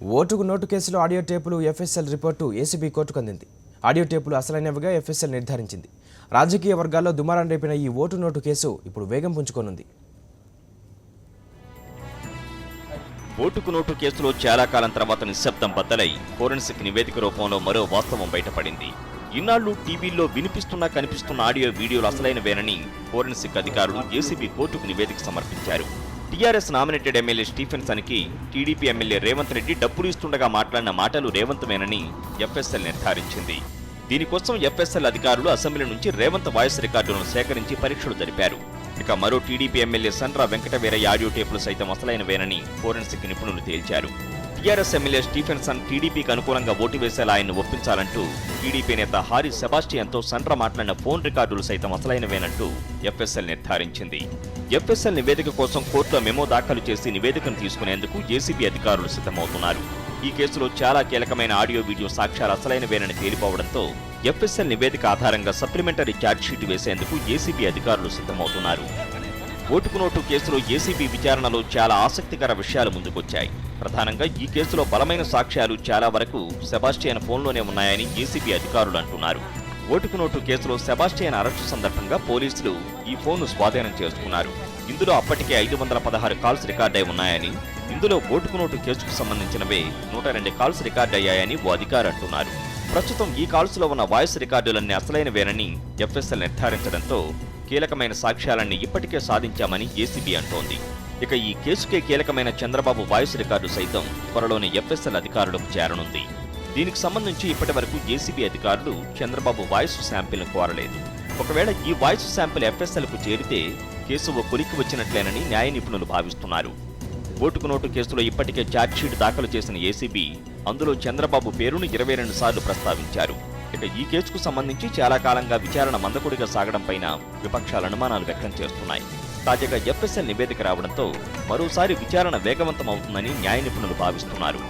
ఓటుకు నోటు కేసులో ఆడియో టేపులు ఎఫ్ఎస్ఎల్ రిపోర్టు ఏసీబీ కోర్టుకు అందింది. ఆడియో టేపులు అసలైనవిగా ఎఫ్ఎస్ఎల్ నిర్ధారించింది. రాజకీయ వర్గాల్లో దుమారం రేపిన ఈ ఓటు నోటు కేసు ఇప్పుడు వేగం పుంజుకోనుంది. ఓటుకు నోటు కేసులో చాలా కాలం తర్వాత నిశ్శబ్దం బద్దలై ఫోరెన్సిక్ నివేదిక రూపంలో మరో వాస్తవం బయటపడింది. ఇన్నాళ్లు టీవీల్లో వినిపిస్తున్నా కనిపిస్తున్న ఆడియో వీడియోలు అసలైనవేనని ఫోరెన్సిక్ అధికారులు ఏసీబీ కోర్టుకు నివేదిక సమర్పించారు. టీఆర్ఎస్ నామినేటెడ్ ఎమ్మెల్యే స్టీఫెన్సన్కి టీడీపీ ఎమ్మెల్యే రేవంత్ రెడ్డి డబ్బులు ఇస్తుండగా మాట్లాడిన మాటలు రేవంత్వేనని ఎఫ్ఎస్ఎల్ నిర్ధారించింది. దీనికోసం ఎఫ్ఎస్ఎల్ అధికారులు అసెంబ్లీ నుంచి రేవంత్ వాయిస్ రికార్డులను సేకరించి పరీక్షలు జరిపారు. ఇక మరో TDP MLA Sandra Venkataveeraiah audio టేపులు సైతం అసలైనవేనని ఫోరెన్సిక్ నిపుణులు తేల్చారు. టీఆర్ఎస్ ఎమ్మెల్యే స్టీఫెన్సన్ టీడీపీకి అనుకూలంగా ఓటు వేసేలా ఆయన్ను ఒప్పించాలంటూ టీడీపీ నేత హారీ సెబాస్టియన్తో సండ్ర మాట్లాడిన ఫోన్ రికార్డులు సైతం అసలైనవేనంటూ ఎఫ్ఎస్ఎల్ నిర్ధారించింది. ఎఫ్ఎస్ఎల్ నివేదిక కోసం కోర్టులో మెమో దాఖలు చేసి నివేదికను తీసుకునేందుకు ఏసీబీ అధికారులు సిద్ధమవుతున్నారు. ఈ కేసులో చాలా కీలకమైన ఆడియో వీడియో సాక్ష్యాలు అసలైనవేనని తేలిపోవడంతో ఎఫ్ఎస్ఎల్ నివేదిక ఆధారంగా సప్లిమెంటరీ ఛార్జ్షీట్ వేసేందుకు ఏసీబీ అధికారులు సిద్ధమవుతున్నారు. ఓటుకు నోటు కేసులో ఏసీబీ విచారణలో చాలా ఆసక్తికర విషయాలు ముందుకొచ్చాయి. ప్రధానంగా ఈ కేసులో బలమైన సాక్ష్యాలు చాలా వరకు సెబాస్టియన్ ఫోన్లోనే ఉన్నాయని ఏసీబీ అధికారులు అంటున్నారు. ఓటుకు నోటు కేసులో సెబాస్టియన్ అరెస్టు సందర్భంగా పోలీసులు ఈ ఫోన్ను స్వాధీనం చేసుకున్నారు. ఇందులో అప్పటికే 516 కాల్స్ రికార్డై ఉన్నాయని, ఇందులో ఓటుకు నోటు కేసుకు సంబంధించినవే 102 కాల్స్ రికార్డయ్యాయని ఓ అధికారి అంటున్నారు. ప్రస్తుతం ఈ కాల్స్లో ఉన్న వాయిస్ రికార్డులన్నీ అసలైనవేనని ఎఫ్ఎస్ఎల్ నిర్ధారించడంతో కీలకమైన సాక్ష్యాలన్నీ ఇప్పటికే సాధించామని ఏసీబీ అంటోంది. ఇక ఈ కేసుకే కీలకమైన చంద్రబాబు వాయిస్ రికార్డు సైతం త్వరలోనే ఎఫ్ఎస్ఎల్ అధికారులకు చేరనుంది. దీనికి సంబంధించి ఇప్పటి వరకు ఏసీబీ అధికారులు చంద్రబాబు వాయిస్ శాంపిల్ను కోరలేదు. ఒకవేళ ఈ వాయిస్ శాంపిల్ ఎఫ్ఎస్ఎల్కు చేరితే కేసు ఓ కొలిక్కి వచ్చినట్లేనని న్యాయ నిపుణులు భావిస్తున్నారు. ఓటుకు నోటు కేసులో ఇప్పటికే ఛార్జ్షీట్ దాఖలు చేసిన ఏసీబీ అందులో చంద్రబాబు పేరును 22 సార్లు ప్రస్తావించారు. ఇక ఈ కేసుకు సంబంధించి చాలా కాలంగా విచారణ మందకొడిగా సాగడంపైన విపక్షాలు అనుమానాలు వ్యక్తం చేస్తున్నాయి. తాజాగా ఎఫ్ఎస్ఎల్ నివేదిక రావడంతో మరోసారి విచారణ వేగవంతం అవుతుందని న్యాయ నిపుణులు భావిస్తున్నారు.